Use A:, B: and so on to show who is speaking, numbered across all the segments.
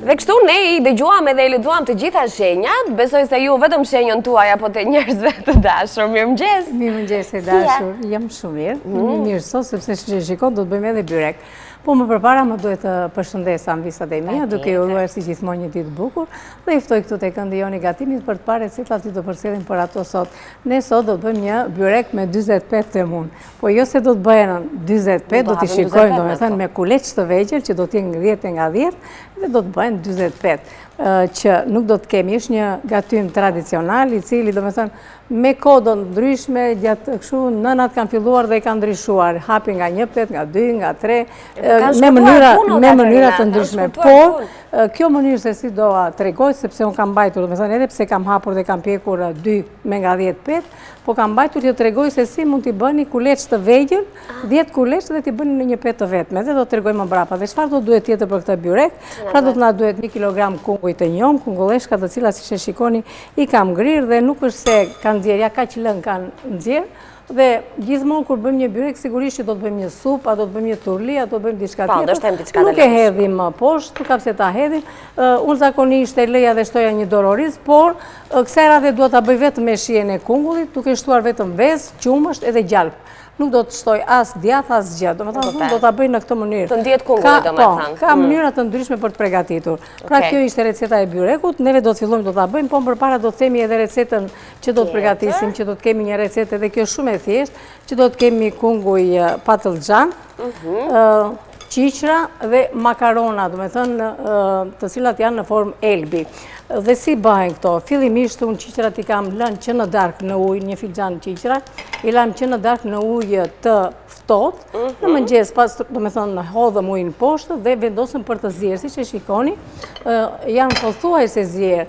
A: Dhe kështu ne I dëgjuam edhe I lexuam të gjitha shenjat, besoj se ju vetëm shenjën tuaj apo të njerëzve të dashur. Mirëmëngjes.
B: Mirëmëngjes e dashur. Jam shumë mirë. Mirë sot sepse shikon do të bëjmë edhe byrek. Po më përpara më duhet të përshëndesa mvisat e mia, duke ju uruar si gjithmonë një ditë bukur, dhe I ftoj këtu tek këndi Joni Gatimit për të parë cilat I do përcjellim për ato sot. Ne sot do të bëjmë një byrek me 45 temun. Po jo se do të bëhen 45, do t'i shikojmë domethënë me kuleç të vegjël që do të jenë 10 nga 10 dhe do të bëhen 45. Që nuk do të kemi, është një gatym tradicional I cili domethënë me kodo ndryshme gjatë kështu nënat kanë filluar dhe I kanë ndryshuar, hapi nga 1 pet, nga 2, nga 3, me mënyra të ndryshme. Por kjo mënyrë se si doa tregoj sepse unë kam mbajtur, domethënë edhe pse kam hapur dhe kam pjekur 2 me nga 10 pet, po kam mbajtur që tregoj se si mund t'i bëni kuleç të vegjël, 10 kuleç dhe t'i bëni në një pet të vetme. Dhe do t'tregoj më brapa. Dhe çfarë do duhet tjetër për këtë byrek? Pra do të na duhet 1 kilogram kunguj të njom, kungulleshka të cilat siç e shikoni I kam ngrirë dhe nuk është se kanë nxjerr, ja kaq lëng kanë nxjerr. Dhe gjithmonë kur bëjmë një byrek sigurisht që do të bëjmë një supë, a do të bëjmë një turli, a do të bëjmë diçka tjetër. Nuk e hedhim poshtë, nuk ka pse ta hedhim. Unë zakonisht e lëja dhe shtoja një dororiz, por kësaj radhe dua ta bëj vetëm me shijen e kungullit, duke shtuar vetëm vezë, qumësht edhe gjalp. Nuk do të shtoj as djath, as gjë. Domethënë do ta bëj në këtë mënyrë.
A: Të ndihet kungulli domethënë.
B: Ka mënyra të ndryshme për të përgatitur. Pra kjo ishte receta e byrekut, neve do të fillojmë do ta bëjmë, po përpara do të themi edhe recetën që do të përgatisim, që do të kemi një recetë edhe kjo shumë e thjeshtë, që do të kemi kunguj patlıcan, qiqra dhe makarona, domethënë të cilat janë në formë elbi. Dhe si bëhen këto? Fillimisht unë qiqrat I kam lënë që në darkë në ujë, një filxhan qiqra, I lam që në darkë në ujë të ftohtë, në mëngjes pas domethënë hodhëm ujin poshtë dhe vendosëm për të zier, siç e shikoni, janë pothuajse zier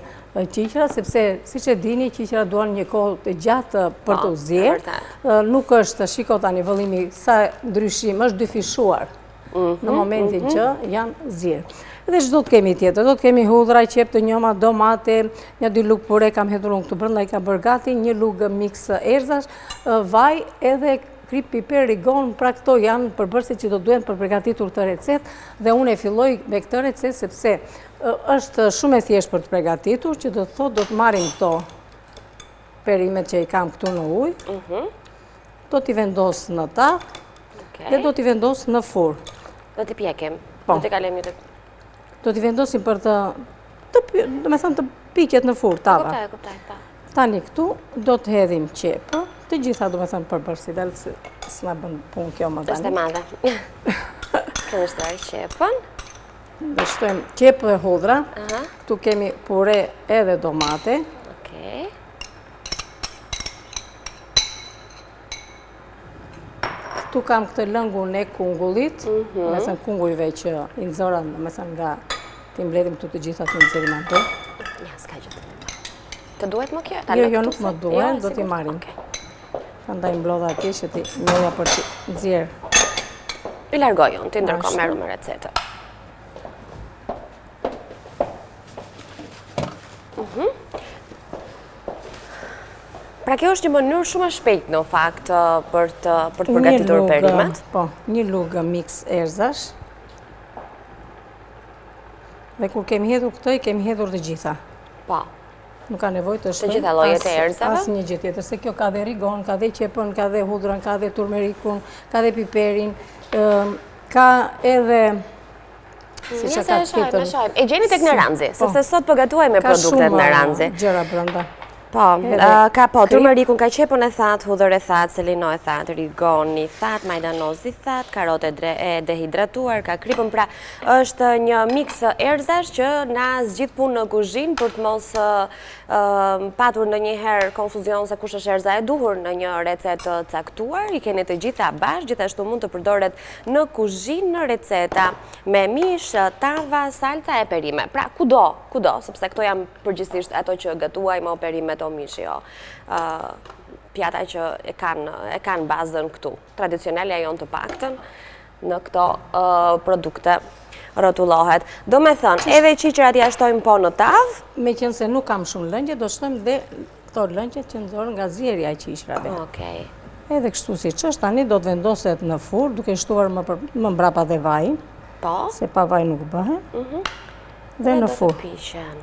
B: qiqra, sepse siç e dini qiqra duan një kohë të gjatë për të zier. Nuk është, shiko tani vëllimi sa ndryshim, është dyfishuar në momentin që janë zier. Dhe çdo të kemi tjetër, do të kemi hudhra, qep të njoma, domate, një 2 lugë pure kam hedhur unë këtu brenda, I kam bërë gati, një lugë mix erzash, vaj edhe krip, piper, rigon, pra këto janë përbërësit që do duhen për përgatitur të recetë dhe unë e filloj me këtë recetë sepse është shumë e thjeshtë për të përgatitur, që do të thotë do të marrim këto perimet që I kam këtu në ujë, do t'i vendos në tavë dhe do t'i vendos në furrë.
A: Do t'i pjekim, do t'i kalemi të...
B: Do t'i vendosim për të piqet në furrë tava.
A: Kuptaj.
B: Tani këtu do të hedhim qepë, të gjitha do me thënë përbërësi, dhe s'na bën punë kjo më tani.
A: Është e madhe. Kënë shtroj qepën.
B: Dhe shtojmë qepë dhe hudhra. Këtu kemi pure edhe domate. Këtu kam këtë lëngun e kungullit, me thënë kungujve që I nxora, me thënë nga ti mbledhim këtu të gjitha të nxerim ato.
A: Ja, s'ka gjë. Të duhet më kjo?
B: Jo, nuk më duhet, do t'i marrim. Prandaj mblodha atje që ti mëja për t'i nxjerr.
A: I largoj unë, ti ndërkohë merru me recetë. Pra kjo është një mënyrë shumë e shpejtë në fakt për të përgatitur perimet.
B: Po, një lugë mix erzash. Dhe kur kemi hedhur këtë, I kemi hedhur të gjitha.
A: Po.
B: Nuk ka nevojë të shtojmë.
A: Të gjitha llojet e erzave?
B: Asnjë gjë tjetër, se kjo ka dhe rigon, ka dhe qepën, ka dhe hudhrën, ka dhe turmerikun, ka dhe piperin, ka edhe
A: Një se e shojmë. E gjeni tek në ranzi, sepse sot përgatuaj me produktet në ranzi.
B: Ka shumë gjëra brenda.
A: Po, turmerikun, ka qepën e thatë, hudhër e thatë, selino e thatë, rigon i thatë, majdanoz i thatë, karote e dehidratuar, ka kripën, pra është një mix erzash që na zgjidh punë në kuzhinë për të mos patur në njëherë konfuzion se kush është erza e duhur në një recetë të caktuar, I keni të gjitha bashkë, gjithashtu mund të përdoret në kuzhinë në receta me mish, tava, salca e perime. Pra kudo, sepse këto janë përgjithsisht ato që gatuajmë o perimet o mishi, pjata që e kanë bazën këtu. Tradicionale janë të paktën në këto produkte rrotullohet. Do me thënë, edhe qiqrat ja shtojmë po në tavë.
B: Me qenë se nuk kam shumë lëngje, do shtojmë dhe këto lëngje që nxorën nga zjerja e qiqrave. Edhe kështu si që është, tani do të vendoset në furrë, duke shtuar më mbrapa dhe vajin.
A: Po.
B: Se pa vaj nuk bëhen. dhe në furrë.
A: Pishen.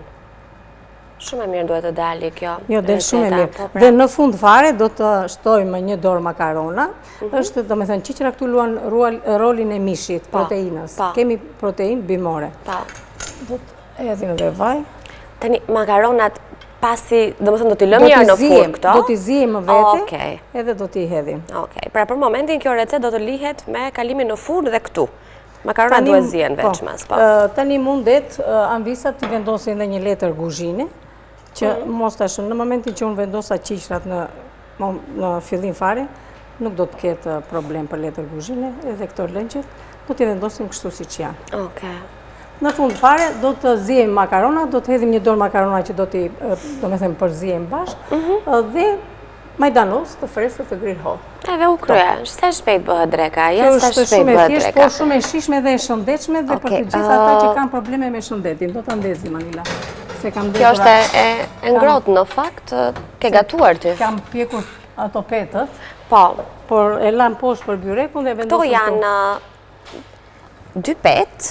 A: Shumë e mirë duhet të dali kjo.
B: Jo, del shumë e mirë. Dhe në fund fare do të shtojmë një dorë makarona. Është, do me thënë, qiqra këtu luan rolin e mishit, proteinës. Kemi proteinë bimore. Do të edhim dhe vaj.
A: Tani, makaronat pasi, do më thënë, do t'i lëmë një në furrë këto?
B: Do t'i zijem vete, edhe do t'i hedhim.
A: Pra për momentin kjo recet do të lihet me kalimin në furrë dhe këtu. Makaronat duhet zijen veç mas, po.
B: Tani mundet, anvisat t'i vendosin dhe një letër guzhine, që mos të shumë, në momentin që unë vendosa qiqrat në fillim fare, nuk do të ketë problem për letër guzhine, edhe këto lëngjet, do t'i vendosim kështu si që janë. Në fund fare, do të zijem makarona, do të hedhim një dorë makarona që do t'i, do me them, përzijem bashkë, dhe majdanos të freskët të grillhot.
A: Edhe u krye, sa shpejt bëhet dreka,
B: Kjo është shumë e thjesht, po shumë e shishme dhe e shëndetshme dhe për të gjithë ata që kanë probleme me shëndetin. Do të ndezim, Anila.
A: Kjo është e ngrohtë në fakt, ke gatuar ty.
B: Kam pjekur ato petët,
A: po,
B: por e lam poshtë për byrekun dhe vendosim
A: këto janë 2 petë,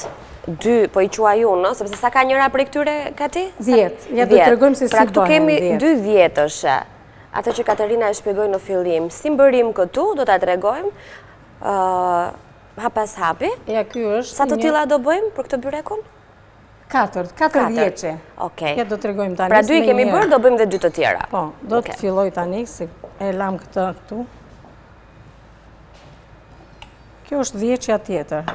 A: 2, po i qua ju, no? Sepse sa ka njëra për i këtyre ka ti?
B: 10, ja do të tregojmë se si bëhen 10.
A: Pra këtu kemi 2 10-ëshe. Ato që Katerina e shpjegoj në fillim. Si mbërim këtu, do të tregojmë, hapas hapi.
B: Ja, ky është.
A: Sa të tilla do bëjmë për këtë byrekun?
B: 4 vjeqe.
A: Okej.
B: Ja do të tregojmë tani.
A: Pra 2 i kemi bërë, do bëjmë dhe 2 të tjera.
B: Po, do të filloj tani, si e lam këtë këtu. Kjo është vjeqja tjetër.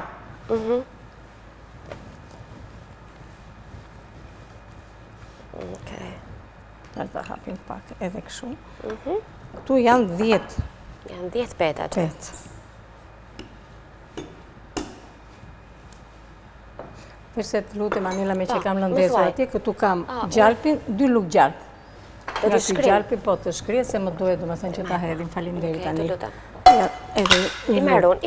A: Okej.
B: Të hapim pak edhe këshu. Këtu janë 10.
A: Janë 10 petat.
B: Përse të lutem, Anila, me që kam lëndezur atje, këtu kam gjalpin, 2 luk gjalp.
A: Do të shkrim?
B: Gjalpi, po të shkrije, se më duhet, do më thënë që ta hedhim, faleminderit tani.
A: I marun,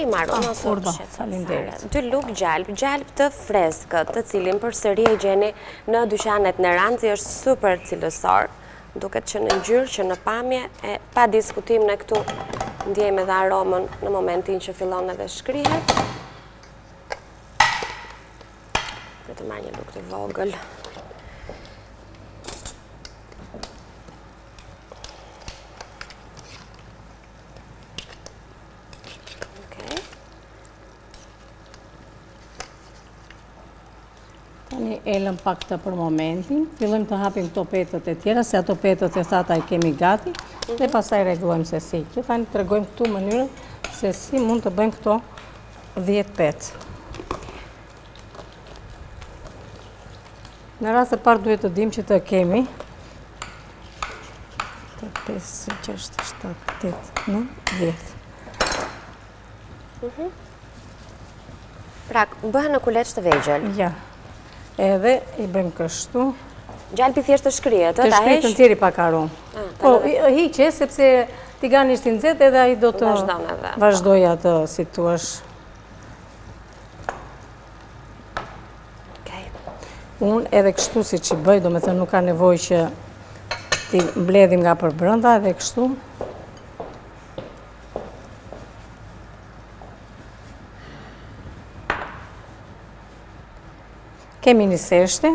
B: Urdo, faleminderit.
A: 2 luk gjalp të freskët, të cilin për sëri e gjeni në dyqanet në Ranci, është super cilësor, duket që në ngjyrë, që në pamje, e pa diskutim në këtu ndjejmë edhe aromën në momentin që fillon edhe shkrihet. Dhe të marrë një luk të vogël.
B: Tani elëm pak të për momentin, fillojmë të hapim këto petët e tjera, se ato petët e thata i kemi gati, dhe pasaj regulojmë se si. Kjo tani të regojmë këtu mënyrën se si mund të bëjmë këto 10 petë. Në rast të parë duhet të dim që të kemi 5, 6, 7, 8, 9, 10.
A: Pra, bëhen në kuleç të vegjël.
B: Ja. Edhe i bëjmë kështu.
A: Gjalpi thjesht të shkrijet, të heq?
B: Të shkrijet të tjeri pak aromë. Po, hiqe, sepse tigani ishtë nxet edhe a i do të vazhdoj atë si tu është. Unë edhe kështu si që bëj, do me thënë nuk ka nevoj që ti mbledhim nga për brënda edhe kështu. Kemi një seshte.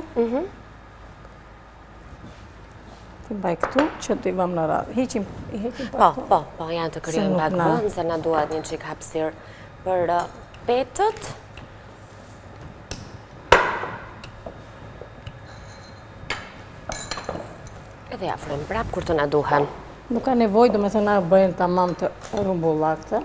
B: Ti mbaj këtu, që ti vëm në radhë. Hiqim pak.
A: Po, janë të kryojnë pak vënd, se na duat një qik hapsir për petët. Edhe afrojmë prap kur të na duhen.
B: Nuk ka nevoj, do me thëna bëjnë tamam të rumbullakte.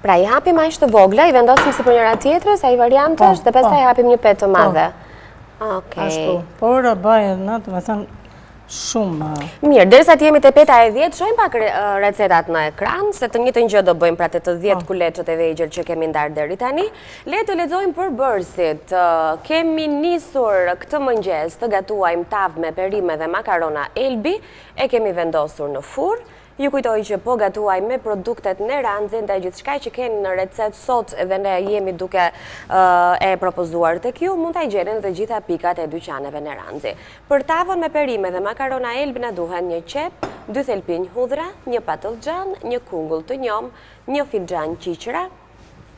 A: Pra i hapim aq të vogla, i vendosim si për njëra tjetrës, ai variant është, dhe pastaj i hapim një petë të madhe.
B: Ashtu, por bëjnë në, të me thënë, shumë.
A: Mirë, derisa të jemi te peta e 10, shojmë pak recetat në ekran, se të njëjtën gjë do bëjmë pra të 10 kuleçët e vegjël që kemi ndarë deri tani. Le të lexojmë përbërësit. Kemi nisur këtë mëngjes të gatuajmë tavë me perime dhe makarona Elbi, e kemi vendosur në furrë. Ju kujtoj që po gatuaj me produktet Neranzi, ndaj gjithçka që keni në recet sot dhe ne jemi duke e propozuar tek ju, mund ta gjeni në të gjitha pikat e dyqaneve Neranzi. Për tavën me perime dhe makarona Elbi na duhen një qep, 2 thelpinj hudhra, një patlıcan, një kungull të njom, një filxhan qiqra,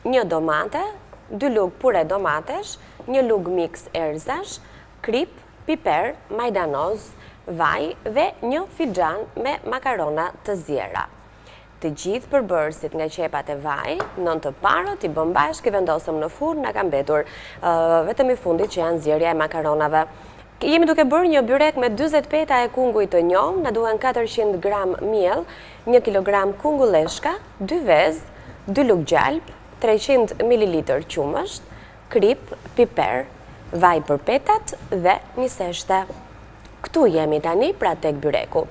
A: një domate, 2 lugë pure domatesh, një lugë mix erzash, krip, piper, majdanoz, vaj dhe një filxhan me makarona të zjera. Të gjithë përbërësit nga qepat e vaj, nën të parët, i bëm bashkë, i vendosëm në furn, nga kam betur vetëm i fundit që janë zjerja e makaronave. Jemi duke bërë një byrek me 20 peta e kunguj të njom, na duhen 400 gram miell, 1 kg kungulleshka, 2 vezë, 2 lugë gjalp, 300 ml qumësht, krip, piper, vaj për petat dhe një seshte. Këtu jemi tani pra tek byreku.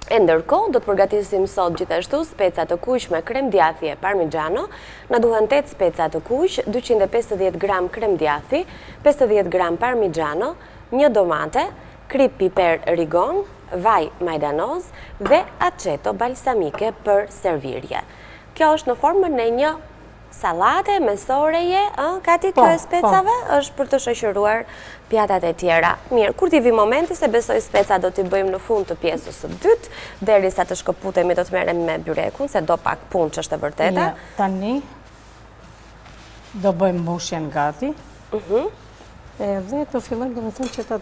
A: E ndërkohë, do të përgatisim sot gjithashtu speca të kuq me krem djathi e parmigiano. Na duhen 8 speca të kuq, 250 gram krem djathi, 50 gram parmigiano, një domate, krip piper rigon, vaj majdanoz dhe aceto balsamike për servirje. Kjo është në formën e një salate mesoreje, Kati, kjo e specave është për të shoqëruar pjatat e tjera. Mirë, kur t'i vi momenti se besoj speca do t'i bëjmë në fund të pjesës së dytë, derisa të shkëputemi do të merrem me byrekun, se do pak punë që është e vërteta.
B: Tani do bëjmë mbushjen gati. Edhe të fillojmë do me thënë që ta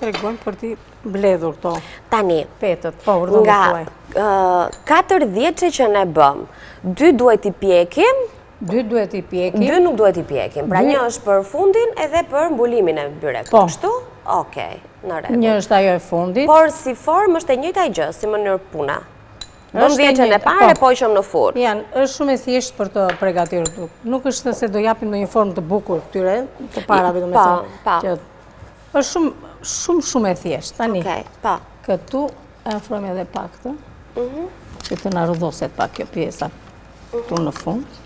B: tregojmë për t'i mbledhur këto
A: Tani,
B: petët, po, urdhën e tuaj.
A: Nga 40 që ne bëm, 2 duhet i pjekim,
B: 2 duhet i pjekim.
A: 2 nuk duhet i pjekim. Pra një është për fundin edhe për mbulimin e byrekut.
B: Po.
A: Kështu? Okej, në rregull.
B: Një është ajo e fundit.
A: Por si formë është e njëjta gjë, si mënyrë puna. Bëm vjeçën e parë e poqëm në furn.
B: Është shumë e thjeshtë për të përgatitur. Nuk është se do japim në një formë të bukur këtyre, të parave, do me thënë. Është shumë e thjeshtë. Tani, këtu e afrojmë edhe pak të, që të na rrëdhoset pak kjo pjesa këtu në fund.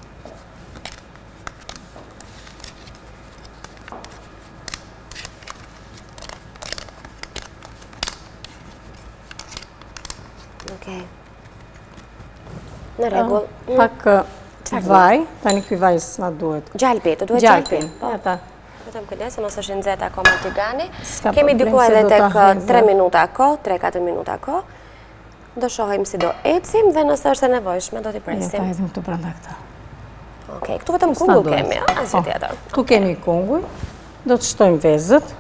A: Në rregull.
B: Pak vaj, tani ky vaj s'na duhet.
A: Gjalpi, të duhet gjalpi.
B: Ata.
A: Vetëm kujdes, mos është nxehtë akoma tigani. Kemi diku edhe tek 3 minuta kohë, 3-4 minuta kohë. Do shohim si do ecim dhe nëse është e nevojshme do t'i presim.
B: Ta hedhim këtu brenda këta.
A: Okej, këtu vetëm kungull kemi, asgjë tjetër.
B: Këtu kemi kungull. Do të shtojmë vezët.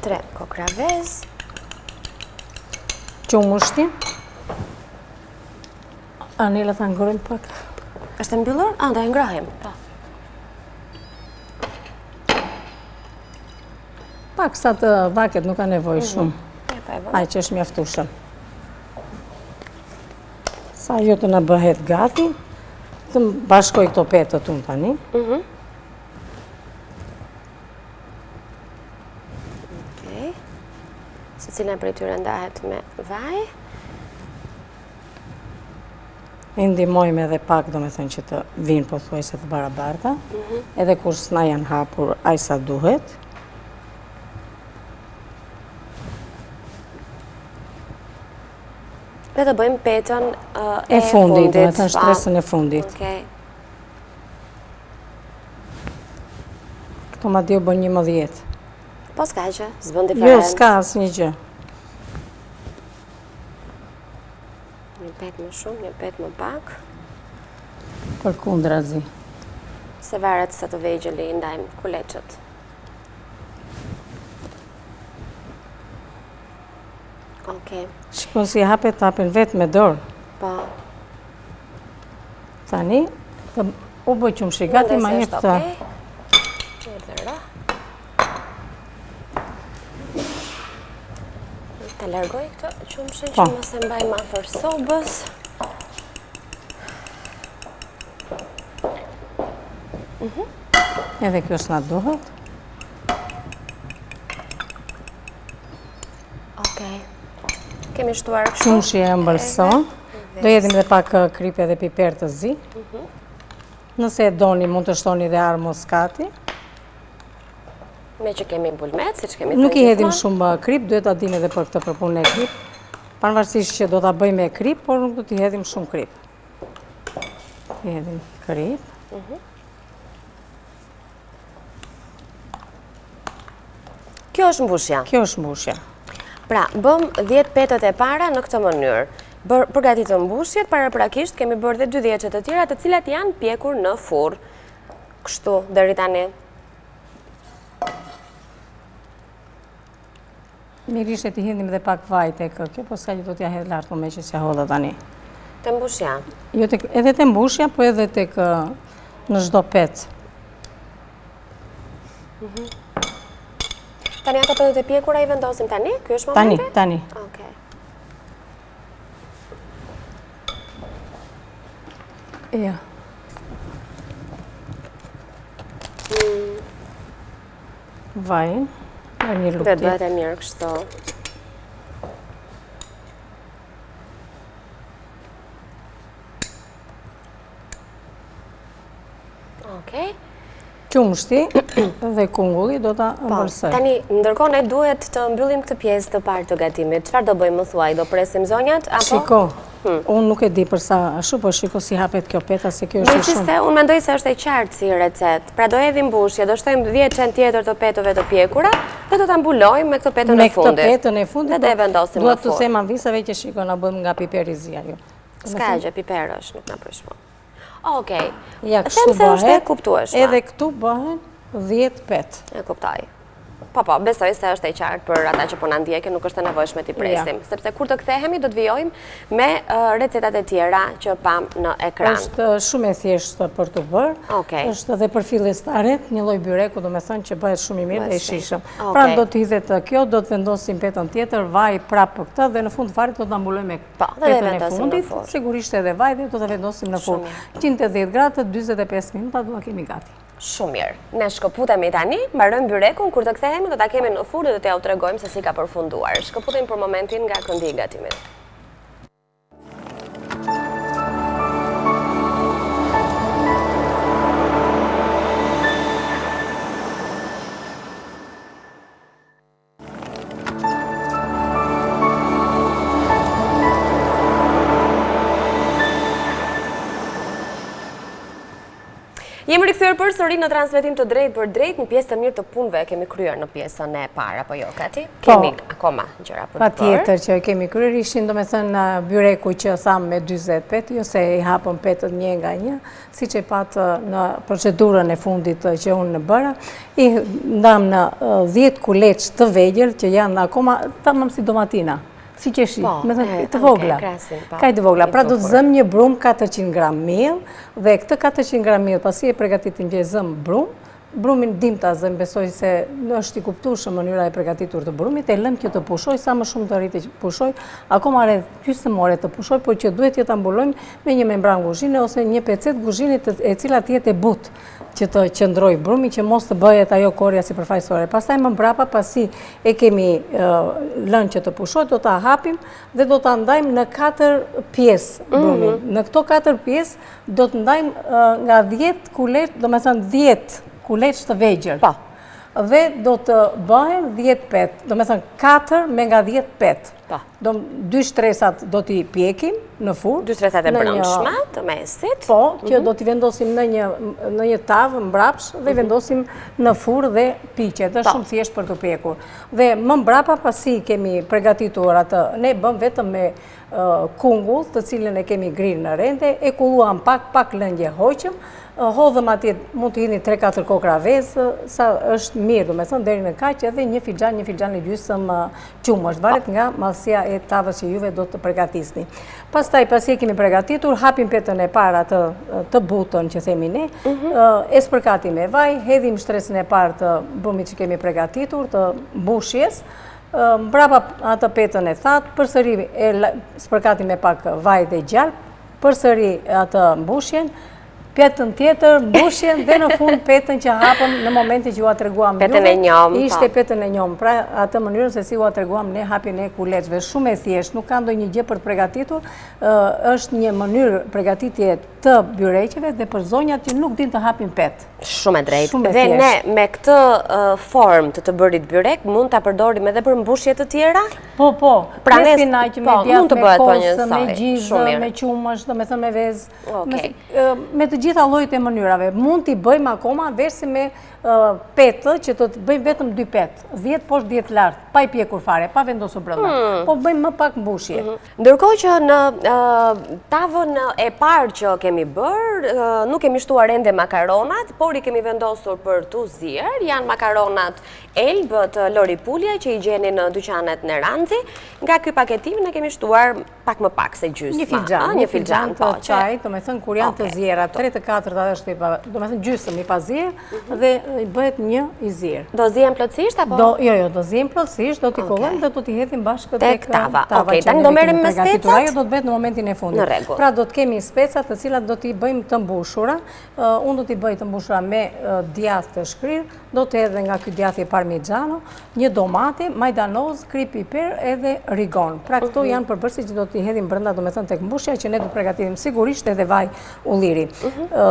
A: 3 kokra vezë.
B: Qumushti. Anela ta ngrojmë pak.
A: Është e mbyllur? Da e ngrohim. Po.
B: Pak sa të vaket nuk ka nevojë shumë. Ai që është mjaftueshëm. Sa ajo të na bëhet gati, të bashkoj këto petët unë tani.
A: Okej. Secila prej tyre ndahet me vaj.
B: E ndihmojmë edhe pak, do me thënë që të vinë pothuajse të barabarta, edhe kur s'na janë hapur aq sa duhet.
A: Dhe të bëjmë petën
B: e fundit, do me thënë shtresën e fundit.
A: Okej.
B: Këto madje u bën 11.
A: Po s'ka që, s'bën diferencë.
B: Jo, s'ka asnjë gjë.
A: Një petë më shumë, një petë më pak.
B: Përkundrazi.
A: Se varet sa të vegjël i ndajmë kuleçët. Okej.
B: Shikon si hapet vetë me dorë.
A: Po.
B: Tani, u bëj qumshi gati, ma jep të... Të largoj këtë qumshin që mos e mbaj më afër sobës. Edhe kjo s'na duhet.
A: Okej. Kemi shtuar kështu.
B: Qumshi e ëmbëlson. Do jedhim dhe pak kripe dhe piper të zi. Nëse e doni, mund të shtoni dhe arë moskati.
A: Me që kemi bulmet, si që kemi thënë
B: Nuk i hedhim shumë krip, duhet ta dini edhe për këtë përpunë e krip. Pavarësisht që do ta bëj me krip, por nuk do t'i hedhim shumë krip. T'i hedhim krip.
A: Kjo është mbushja.
B: Kjo është mbushja.
A: Pra, bëm 10 petët e para në këtë mënyrë. Përgatitëm mbushjet, paraprakisht kemi bërë dhe 2 dhjeçet të tjera, të cilat janë pjekur në furr. Kështu, deri tani.
B: Mirë ishte t'i hedhim dhe pak vaj tek kjo, po s'ka që do t'ja hedh lart, po me që s'ja hodha tani.
A: Te mbushja?
B: Jo, edhe te mbushja, po edhe tek në çdo pec.
A: Tani ato petët e pjekura i vendosim tani? Ky është momenti?
B: Tani.
A: Okej.
B: Ja. Vajin, e një lukti.
A: Dhe bëhet e mirë kështu. Okej.
B: Qumshti dhe kungulli do ta ëmbëlsoj.
A: Tani, ndërkohë ne duhet të mbyllim këtë pjesë të parë të gatimit. Çfarë do bëjmë, më thuaj? Do presim zonjat apo?
B: Shiko, unë nuk e di përsa ashtu, po shiko si hapet kjo peta, se kjo është shumë.
A: Megjithëse, unë mendoj se është e qartë si recetë. Pra do hedhim mbushje, do shtojmë 10 cent tjetër të petëve të pjekura dhe do ta mbulojmë me këtë petën e fundit.
B: Me këtë petën e fundit.
A: Dhe do e vendosim në
B: duhet të them avisave që shiko na bëm nga piperizia ju.
A: S'ka gjë, piper është, nuk na përshpon. Okej.
B: Ja, kështu
A: bëhet.
B: Edhe këtu bëhen 10 pet.
A: E kuptoj. Po, besoj se është e qartë për ata që po na ndjekin, nuk është e nevojshme t'i presim. Sepse kur të kthehemi do të vijojmë me recetat e tjera që pam në ekran.
B: Është shumë e thjeshtë për të bërë. Është edhe për fillestaret, një lloj byreku, domethënë që bëhet shumë i mirë dhe i shishëm. Pra do të hidhet kjo, do të vendosim petën tjetër, vaj prapë për këtë dhe në fund fare do ta mbulojmë me petën e fundit, sigurisht edhe vaj dhe do ta vendosim në furr. 180 gradë, 45 minuta do ta kemi gati.
A: Shumë mirë. Ne shkëputemi tani, mbarojmë byrekun, kur të kthehemi do ta kemi në furrë dhe do t'ja u tregojmë se si ka përfunduar. Shkëputemi për momentin nga këndi i gatimit. Jemi rikthyer përsëri në transmetim të drejtë për drejtë, në pjesë të mirë të punëve kemi kryer në pjesën e parë apo jo, Kati? Kemi akoma gjëra për të bërë.
B: Patjetër që kemi kryer, ishin domethënë byreku që tham me 40 pet, jo se i hapëm petët një nga një, siç e patë në procedurën e fundit që unë bëra, i ndam në 10 kuleç të vegjël që janë akoma tamam si domatina. Si qeshi, me të vogla, kaj të vogla. Pra do të zëm një brum 400 gram miell dhe këtë 400 gram miell pasi e përgatitim që e zëm brum, brumin dim ta zëm, besoj se është i kuptueshëm mënyra e përgatitur të brumit, e lëm që të pushoj sa më shumë të rritë që pushoj, akoma rreth gjysmore të pushoj, por që duhet që ta mbulojmë me një membran kuzhine ose një pecet kuzhine e cila të jetë e butë që të qëndroj brumi, që mos të bëhet ajo korja si përfaqësore. Pastaj më mbrapa, pasi e kemi lënë që të pushoj, do ta hapim dhe do ta ndajmë në 4 pjesë brumin. Në këto 4 pjesë do të ndajmë nga 10 kuleç, domethënë 10 kuleç të vegjël. Dhe do të bëhen 10 pet, domethënë 4 me nga 10 pet. 2 shtresat do t'i pjekim në furrë. 2
A: shtresat e brendshme të mesit.
B: Po, që do t'i vendosim në një tavë mbrapsh dhe vendosim në furrë dhe piqet. Është shumë thjesht për të pjekur. Dhe më mbrapa pasi kemi përgatitur atë, ne bëm vetëm me kungull, të cilën e kemi grirë në rende, e kulluam pak lëngje hoqëm, hodhëm atje, mund të hidhni 3-4 kokra vezë, sa është mirë, domethënë deri në kaq, edhe një filxhan e gjysëm qumësht, varet nga mallësia e tavës që juve do të përgatisni. Pastaj, pasi e kemi përgatitur, hapim petën e parë atë të butën që themi ne, e spërkatim me vaj, hedhim shtresën e parë të brumit që kemi përgatitur, të mbushjes, mbrapa atë petën e thatë, përsëri e spërkatim me pak vaj dhe gjalp, përsëri atë mbushjen, petën tjetër, mbushjen dhe në fund petën që hapëm në momentin që ju atreguam
A: Petën e njom,
B: ishte petën e njom. Pra atë mënyrën se si ju atreguam ne hapjen e kuleçve. Shumë e thjeshtë, nuk ka ndonjë gjë për të përgatitur, është një mënyrë përgatitje të byreqeve dhe për zonjat që nuk din të hapin petë.
A: Shumë e drejtë. Dhe ne me këtë formë të bërit byrek mund ta përdorim edhe për mbushje të tjera?
B: Po,
A: pra
B: me spinaqe, me djathë, me kosë, me gjizë, me qumësh, do me thënë me vezë, me të gjitha llojet e mënyrave. Mund t'i bëjmë akoma versi me petë, që do të bëjmë vetëm 2 petë, 10 poshtë 10 lart, pa i pjekur fare, pa vendosur brenda. Po bëjmë më pak mbushje.
A: Ndërkohë që në tavën e parë që kemi bërë, nuk kemi shtuar ende makaronat, por i kemi vendosur për tu zier. Janë makaronat Elbë të Lori Pulja që i gjeni në dyqanet në Ranzi. Nga ky paketim ne kemi shtuar pak më pak se gjysma.
B: Një filxhan të çaj, do me thënë kur janë të ziera, 3/4 është do me thënë gjysmë i pa zier dhe i bëhet një i zier.
A: Do zihen plotësisht apo?
B: Jo, do zihen plotësisht, do t'i kollojmë dhe do t'i hedhim bashkë tek tava.
A: Okej, tani do merrem me specat.
B: Ajo do të bëhet në momentin e fundit.
A: Në rregull.
B: Pra do të kemi specat të cilat do t'i bëjmë të mbushura. Unë do t'i bëj të mbushura me djathë të shkrir, do të hedh nga ky djathë parmigiano, një domate, majdanoz, kri piper edhe rigon. Pra këto janë përbërësit që do t'i hedhim brenda, do me thënë tek mbushja që ne do përgatitim sigurisht edhe vaj ulliri.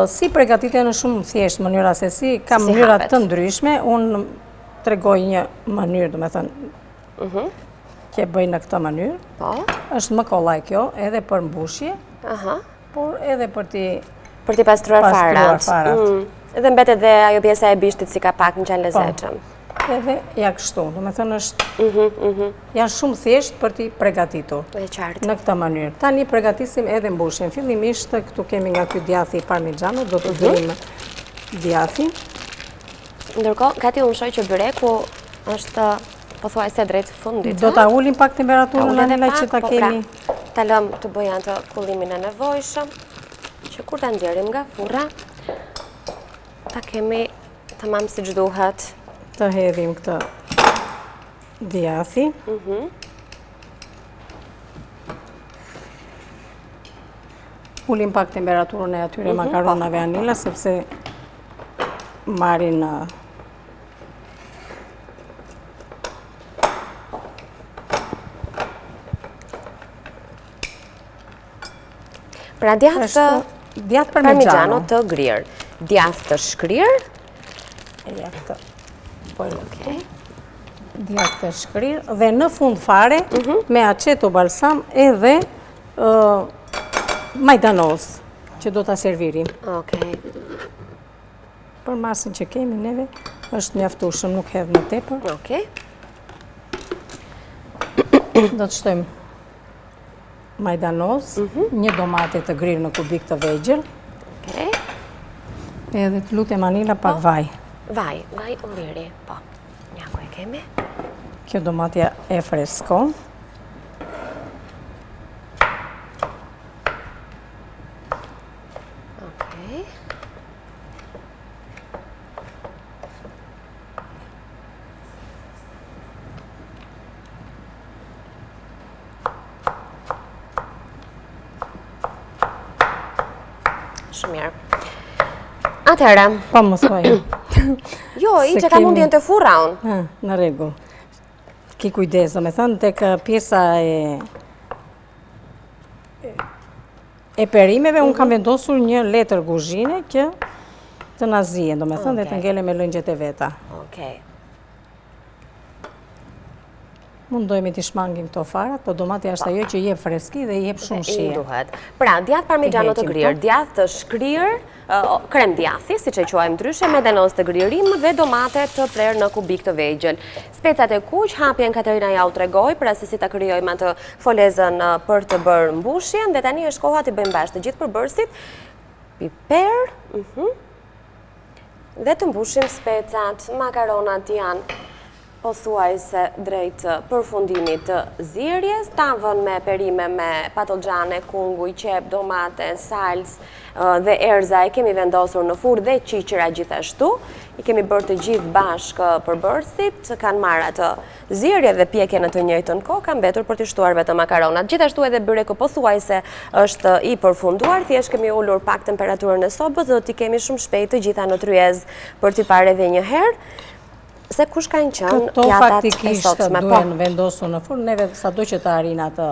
B: Si përgatitja në shumë thjesht mënyra se si, ka mënyra të ndryshme, unë tregoj një mënyrë, do me thënë, që e bëj në këtë mënyrë. Është më kollaj kjo, edhe për mbushje, por edhe për t'i
A: pastruar farat. Edhe mbetet dhe ajo pjesa e bishtit si ka pak në qenë lezetshëm.
B: Edhe ja kështu, do me thënë është, janë shumë thjesht për t'i përgatitur në këtë mënyrë. Tani përgatisim edhe mbushjen. Fillimisht këtu kemi nga ky djathi parmigiano, do të dhërim djathin.
A: Ndërkohë, Kati unë shoj që byreku është pothuajse drejt fundit.
B: Do ta ulim pak temperaturën Anela që ta kemi.
A: Ta lëm të bëj atë kullimin e nevojshëm, që kur ta nxjerrim nga furra, ta kemi tamam siç duhet.
B: Të hedhim këtë djathi. Ulim pak temperaturën e atyre makaronave Anila, sepse marrin
A: pra djathë parmigiano të grirë, djathë të shkrirë,
B: djathë të shkrirë, dhe në fund fare me aceto balsam edhe majdanoz që do t'a servirim. Për masin që kemi neve është mjaftueshëm, nuk hedh më tepër. Do të shtojmë majdanoz, një domate të grirë në kubik të vegjël. Edhe të lutem Anila pak vaj.
A: Vaj ulliri, po. Njako e kemi.
B: Kjo domatja e freskon.
A: Shumë mirë. Atëherë.
B: Pa më thuaj.
A: Jo, i që ka mundjen të furra unë.
B: Në rregull. Ki kujdes, do me thënë, tek pjesa e perimeve, unë kam vendosur një letër kuzhine që të na zihen, do me thënë, dhe të ngele me lëngjet e veta. Mundojmë t'i shmangim këto farat, po domati është ajo që jep freski dhe jep shumë shije.
A: Pra, djathë parmigiano të grirë, djathë të shkrirë, krem djathi, si që quajmë ndryshe, majdanoz të gririm dhe domate të prerë në kubik të vegjël. Specat e kuq, hapjen Katerina ja u tregoj, pra se si ta kryojmë atë folezën për të bërë mbushjen, dhe tani është koha t'i bëjmë bashkë të gjithë përbërësit, piper, dhe të mbushim specat, makaronat janë pothuaj se drejt përfundimit të zierjes, tavën me perime me patlıgjane, kunguj, qep, domate, salc dhe erza e kemi vendosur në furrë dhe qiqëra gjithashtu. I kemi bërë të gjithë bashkë përbërësit, kanë marrë atë zierje dhe pjekje në të njëjtën kohë, kanë mbetur për të shtuar vetë makaronat. Gjithashtu edhe byreku pothuajse është i përfunduar, thjesht kemi ulur pak temperaturën e sobës dhe do t'i kemi shumë shpejt të gjitha në tryez për t'i parë edhe një herë. Se kush kanë qenë
B: këto
A: pjatat e
B: faktikisht
A: sotshme.
B: duhen vendosur në furrë, neve sado që të arrin atë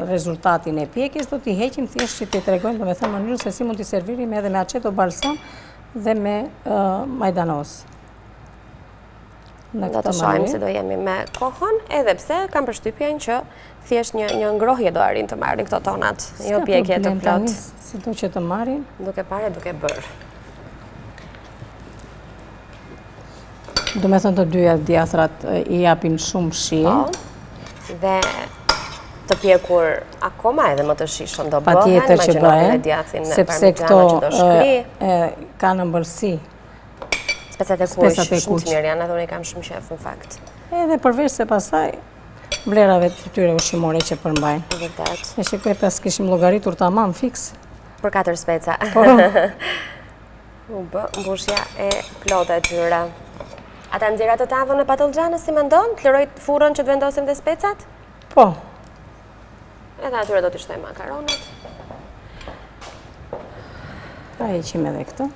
B: rezultatin e pjekjes, do t'i heqim thjesht që t'i tregojmë domethënë mënyrën se si mund t'i servirim edhe me aceto balsam dhe me majdanoz.
A: Do të shohim se do jemi me kohën, edhe pse kam përshtypjen që thjesht një ngrohje do arrin të marrin këto tonat, jo pjekje të plot.
B: Sido që të marrin.
A: Duke parë, duke bërë.
B: Do me thënë të dyja djathrat i japin shumë shi.
A: Dhe të pjekur akoma edhe më të shishëm do bëhen,
B: patjetër që bëhen, sepse këto kanë ëmbëlsi.
A: Specat e kuq, shumë të mirë janë, edhe unë i kam shumë qef në fakt.
B: Edhe përveç se pastaj vlerave të tyre ushqimore që përmbajnë.
A: Vërtet.
B: E shikoj pas kishim llogaritur tamam fiks.
A: Për 4 speca. U bë mbushja e plotë e tyre. Ata nxjerra të tavën e patlıgjanës si mendon? Të lëroj furrën që të vendosim dhe specat?
B: Po.
A: Edhe atyre do t'i shtojmë makaronat.
B: Ta heqim edhe këtë.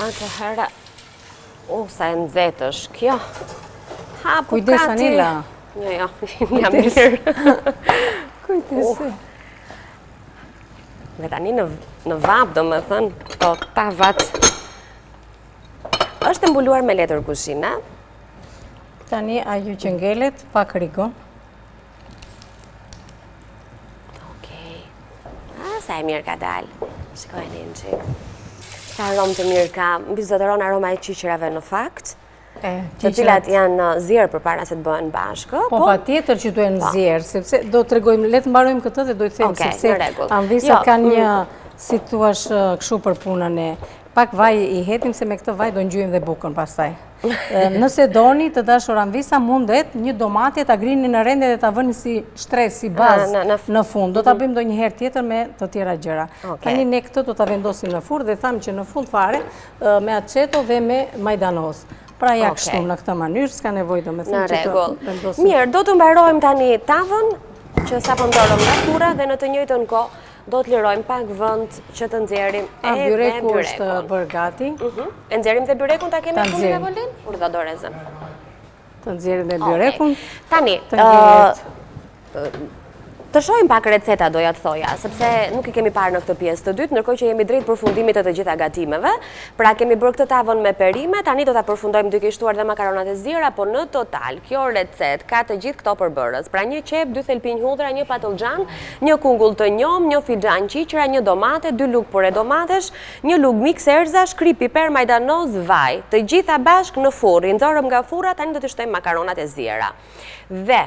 A: Atëherë, sa e nxehtë është kjo.
B: Kujdes Anila.
A: Jo, jam mirë.
B: Kujdesi.
A: Dhe tani në vap, do me thënë, këto tavat është mbuluar me letër kuzhine.
B: Tani ajo që ngelet, pak rigon.
A: Okej. Sa e mirë ka dalë. Shikojeni në që. Sa aromë të mirë ka, mbi zotëron aroma e qiqërave në fakt. Të cilat janë zjerë për para se të bëhen bashkë.
B: Po patjetër që duhen zjerë, sepse do të tregojmë, le të mbarojmë këtë dhe do të them sepse anvisat kanë një, si thuash, kështu për punën e pak vaj i hetim se me këtë vaj do ngjyjmë dhe bukën pastaj. Nëse doni të dashur anvisa mundet një domate ta grini në rende dhe ta vëni si shtres, si bazë në fund. Do ta bëjmë ndonjëherë tjetër me të tjera gjëra. Tani ne këtë do ta vendosim në furrë dhe thamë që në fund fare me aceto dhe me majdanoz. Pra ja kështu në këtë mënyrë, s'ka nevojë domethënë që të vendosim.
A: Mirë, do të mbarojmë tani tavën që sapo ndorëm nga furra dhe në të njëjtën kohë do të lirojmë pak vend që të nxjerrim edhe byrekun.
B: Byreku është bërë gati.
A: E nxjerrim dhe byrekun, ta kemi punin e volin? Urdhë dorezën.
B: Të nxjerrim dhe byrekun.
A: Tani, të shohim pak receta doja të thoja, sepse nuk i kemi parë në këtë pjesë të dytë, ndërkohë që jemi drejt përfundimit të gjitha gatimeve. Pra kemi bërë këtë tavën me perime, tani do ta përfundojmë duke shtuar dhe makaronat e ziera, po në total kjo recetë ka të gjithë këto përbërës. Pra një qep, 2 thelpinj hudhra, një patlıgjan, një kungull të njom, një fixhan qiqra, një domate, 2 lugë pure domatesh, një lugë miks erzash, kri, piper, majdanoz, vaj. Të gjitha bashkë në furrë, i nxorëm nga furra, tani do të shtojmë makaronat e ziera. Dhe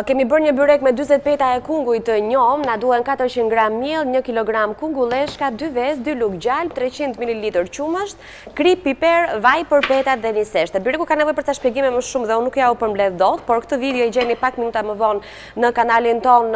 A: kemi bërë një byrek me 40 peta e kunguj të njom, na duhen 400 gram miell, 1 kg kungulleshka, 2 vezë, 2 lugë gjalp, 300 ml qumësht, kri, piper, vaj për petat dhe niseshte. Byreku ka nevojë për ta shpjegime më shumë dhe unë nuk ja u përmbledh dot, por këtë video i gjeni pak minuta më vonë në kanalin ton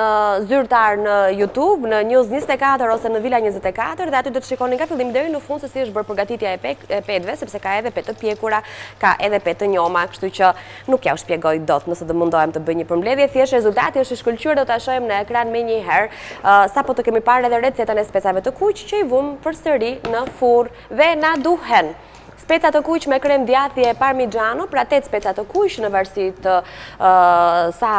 A: zyrtar në YouTube, në News 24 ose në Villa 24 dhe aty do të shikoni nga fillim deri në fund se si është bërë përgatitja e petëve, sepse ka edhe petë të pjekura, ka edhe petë të njoma, kështu që nuk ja u shpjegoj dot nëse do mundohem të bëj një përmbledhje. Thjesht rezultati është i shkëlqyer, do ta shohim në ekran më një herë. Sapo të kemi parë edhe recetën e specave të kuq që i vum përsëri në furrë dhe na duhen speca të kuq me krem djathje e parmigiano, pra 8 speca të kuq në varësi të sa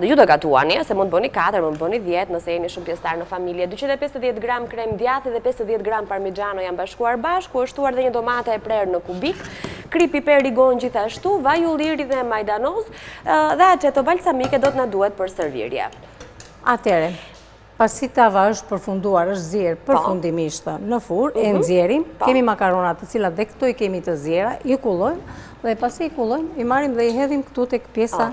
A: ju do gatuani, se mund bëni 4, mund bëni 10, nëse jeni shumë pjesëtar në familje. 250 gram krem djathje dhe 50 gram parmigiano janë bashkuar bashku, është shtuar dhe një domate e prerë në kubik, kri, piper, rigon gjithashtu, vaj ulliri dhe majdanoz dhe aceto balsamike do të na duhet për servirje.
B: Atëherë, pasi tava është përfunduar, është zjerë përfundimisht në furrë, e nxjerrim, kemi makaronat të cilat dhe këto i kemi të zjera, i kullojmë dhe pasi i kullojmë, i marrim dhe i hedhim këtu tek pjesa.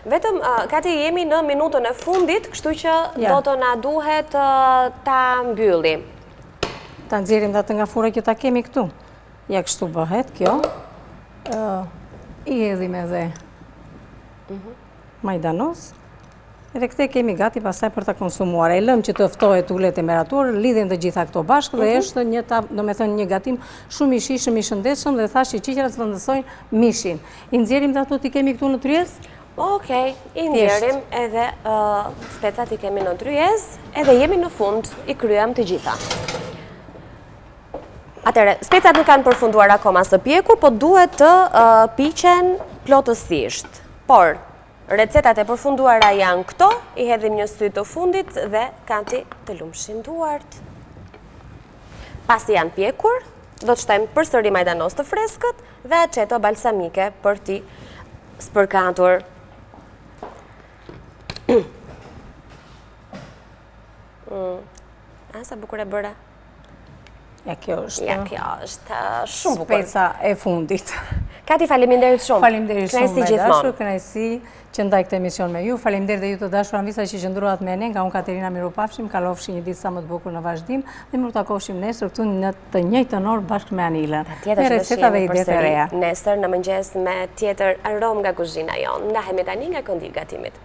A: Vetëm, Kati, jemi në minutën e fundit, kështu që do të na duhet ta mbyllim.
B: Ta nxjerrim dhe atë nga furra që ta kemi këtu. Ja kështu bëhet kjo. I hedhim edhe majdanos. Edhe këte kemi gati pasaj për ta konsumuar. E lëm që të ftohet ule temperaturë, lidhen të gjitha këto bashkë dhe është një gatim shumë i shishëm, i shëndetshëm dhe thash që qiqërat zvendësojnë mishin. I nxjerrim dhe ato t'i kemi këtu në tryez?
A: Okej, i nxjerrim edhe specat i kemi në tryez edhe jemi në fund, i kryem të gjitha. Atere, specat nuk kanë përfunduar akoma së pjekur, po duhet të piqen plotësisht. Por, recetat e përfunduara janë këto, i hedhim një sy të fundit dhe kanti të lumshin duart. Pasi janë pjekur, do të shtojmë përsëri majdanos të freskët dhe aceto balsamike për t'i spërkatur. Sa bukur e bëra.
B: Ja, kjo
A: është shumë bukur.
B: Speca e fundit.
A: Kati, faleminderit shumë.
B: Faleminderit shumë me dashur, kënaqësi që ndaj këtë emision me ju. Faleminderit dhe ju të dashur anvisa që qëndruat me ne, nga unë Katerina Miropafshim, kalofshi një ditë sa më të bukur në vazhdim dhe më takofshim nesër këtu në të njëjtën orë bashkë me Anilën.
A: Me recetave i ide të reja. Nesër në mëngjes me tjetër aromë nga kuzhina jonë. Ndahemi tani nga këndi gatimit.